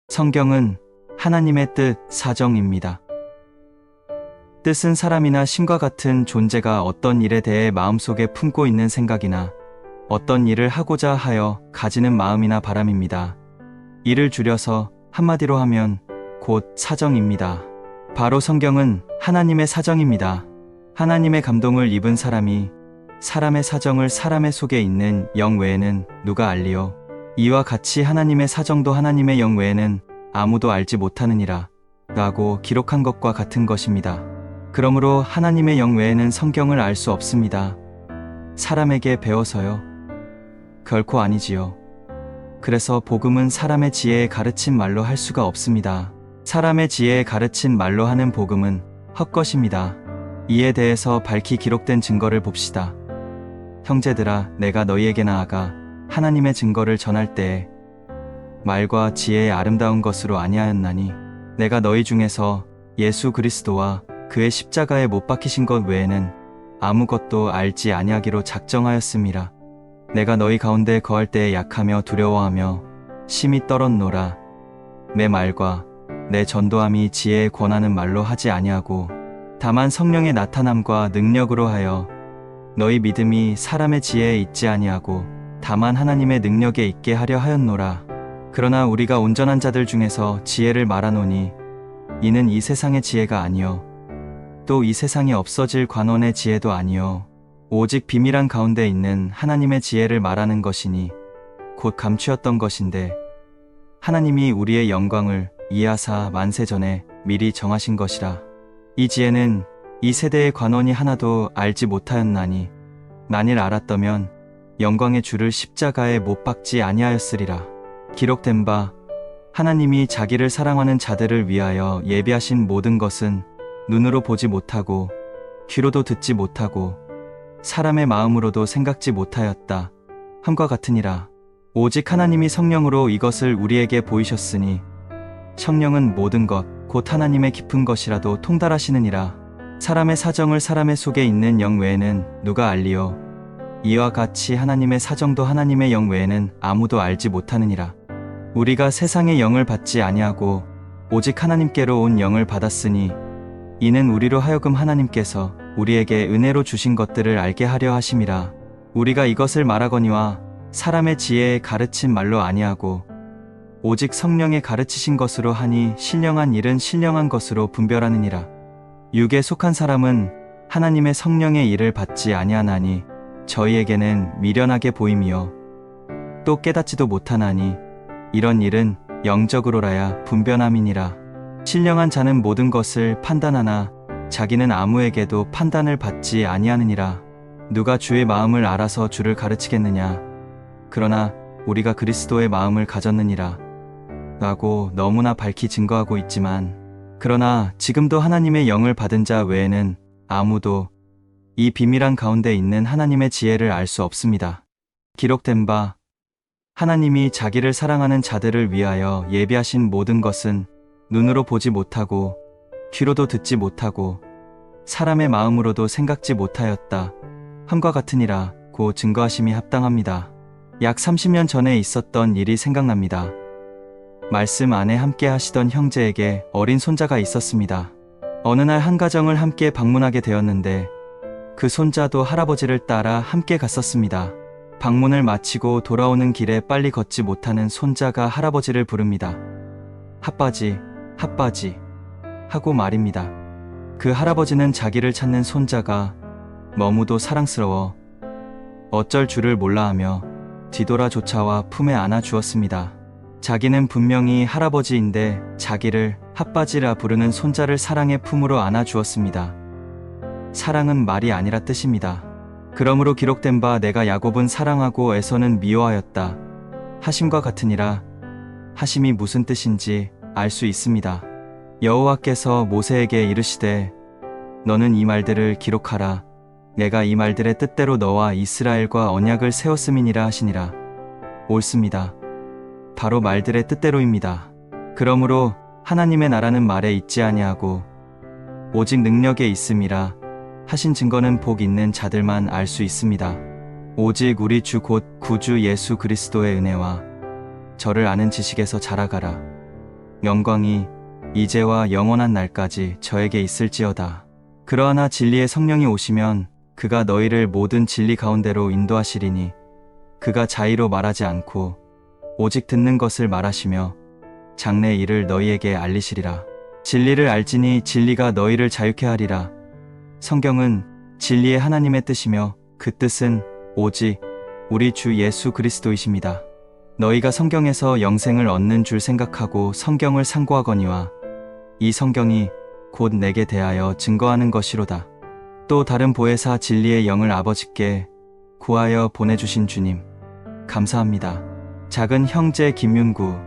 성경은 하나님의 뜻, 사정입니다. 뜻은 사람이나 신과 같은 존재가 어떤 일에 대해 마음속에 품고 있는 생각이나 어떤 일을 하고자 하여 가지는 마음이나 바람입니다. 이를 줄여서 한마디로 하면 곧 사정입니다. 바로 성경은 하나님의 사정입니다. 하나님의 감동을 입은 사람이 사람의 사정을 사람의 속에 있는 영 외에는 누가 알리요? 이와 같이 하나님의 사정도 하나님의 영 외에는 아무도 알지 못하느니라 라고 기록한 것과 같은 것입니다. 그러므로 하나님의 영 외에는 성경을 알 수 없습니다. 사람에게 배워서요? 결코 아니지요. 그래서 복음은 사람의 지혜에 가르친 말로 할 수가 없습니다. 사람의 지혜에 가르친 말로 하는 복음은 헛것입니다. 이에 대해서 밝히 기록된 증거를 봅시다. 형제들아, 내가 너희에게 나아가 하나님의 증거를 전할 때에 말과 지혜의 아름다운 것으로 아니하였나니 내가 너희 중에서 예수 그리스도와 그의 십자가에 못 박히신 것 외에는 아무것도 알지 아니하기로 작정하였음이라. 내가 너희 가운데 거할 때에 약하며 두려워하며 심히 떨었노라. 내 말과 내 전도함이 지혜의 권하는 말로 하지 아니하고 다만 성령의 나타남과 능력으로 하여 너희 믿음이 사람의 지혜에 있지 아니하고 다만 하나님의 능력에 있게 하려 하였노라. 그러나 우리가 온전한 자들 중에서 지혜를 말하노니 이는 이 세상의 지혜가 아니요 또 이 세상에 없어질 관원의 지혜도 아니요 오직 비밀한 가운데 있는 하나님의 지혜를 말하는 것이니 곧 감추었던 것인데 하나님이 우리의 영광을 이하사 만세 전에 미리 정하신 것이라. 이 지혜는 이 세대의 관원이 하나도 알지 못하였나니 만일 알았다면 영광의 주를 십자가에 못 박지 아니하였으리라. 기록된 바 하나님이 자기를 사랑하는 자들을 위하여 예비하신 모든 것은 눈으로 보지 못하고 귀로도 듣지 못하고 사람의 마음으로도 생각지 못하였다 함과 같으니라. 오직 하나님이 성령으로 이것을 우리에게 보이셨으니 성령은 모든 것 곧 하나님의 깊은 것이라도 통달하시느니라. 사람의 사정을 사람의 속에 있는 영 외에는 누가 알리요? 이와 같이 하나님의 사정도 하나님의 영 외에는 아무도 알지 못하느니라. 우리가 세상의 영을 받지 아니하고 오직 하나님께로 온 영을 받았으니 이는 우리로 하여금 하나님께서 우리에게 은혜로 주신 것들을 알게 하려 하심이라. 우리가 이것을 말하거니와 사람의 지혜에 가르친 말로 아니하고 오직 성령의 가르치신 것으로 하니 신령한 일은 신령한 것으로 분별하느니라. 육에 속한 사람은 하나님의 성령의 일을 받지 아니하나니 저희에게는 미련하게 보임이요 또 깨닫지도 못하나니 이런 일은 영적으로라야 분별함이니라. 신령한 자는 모든 것을 판단하나 자기는 아무에게도 판단을 받지 아니하느니라. 누가 주의 마음을 알아서 주를 가르치겠느냐? 그러나 우리가 그리스도의 마음을 가졌느니라 라고 너무나 밝히 증거하고 있지만 그러나 지금도 하나님의 영을 받은 자 외에는 아무도 이 비밀한 가운데 있는 하나님의 지혜를 알 수 없습니다. 기록된 바 하나님이 자기를 사랑하는 자들을 위하여 예비하신 모든 것은 눈으로 보지 못하고 귀로도 듣지 못하고 사람의 마음으로도 생각지 못하였다 함과 같으니라 고 증거하심이 합당합니다. 약 30년 전에 있었던 일이 생각납니다. 말씀 안에 함께 하시던 형제에게 어린 손자가 있었습니다. 어느 날 한 가정을 함께 방문하게 되었는데 그 손자도 할아버지를 따라 함께 갔었습니다. 방문을 마치고 돌아오는 길에 빨리 걷지 못하는 손자가 할아버지를 부릅니다. 핫바지, 핫바지 하고 말입니다. 그 할아버지는 자기를 찾는 손자가 너무도 사랑스러워 어쩔 줄을 몰라 하며 뒤돌아 쫓아와 품에 안아 주었습니다. 자기는 분명히 할아버지인데 자기를 핫바지라 부르는 손자를 사랑의 품으로 안아 주었습니다. 사랑은 말이 아니라 뜻입니다. 그러므로 기록된 바 내가 야곱은 사랑하고 에서는 미워하였다 하심과 같으니라. 하심이 무슨 뜻인지 알 수 있습니다. 여호와께서 모세에게 이르시되 너는 이 말들을 기록하라. 내가 이 말들의 뜻대로 너와 이스라엘과 언약을 세웠음이니라 하시니라. 옳습니다. 바로 말들의 뜻대로입니다. 그러므로 하나님의 나라는 말에 있지 아니하고 오직 능력에 있음이라 하신 증거는 복 있는 자들만 알 수 있습니다. 오직 우리 주 곧 구주 예수 그리스도의 은혜와 저를 아는 지식에서 자라가라. 영광이 이제와 영원한 날까지 저에게 있을지어다. 그러하나 진리의 성령이 오시면 그가 너희를 모든 진리 가운데로 인도하시리니 그가 자의로 말하지 않고 오직 듣는 것을 말하시며 장래 일을 너희에게 알리시리라. 진리를 알지니 진리가 너희를 자유케 하리라. 성경은 진리의 하나님의 뜻이며 그 뜻은 오직 우리 주 예수 그리스도이십니다. 너희가 성경에서 영생을 얻는 줄 생각하고 성경을 상고하거니와 이 성경이 곧 내게 대하여 증거하는 것이로다. 또 다른 보혜사 진리의 영을 아버지께 구하여 보내주신 주님 감사합니다. 작은 형제 김윤구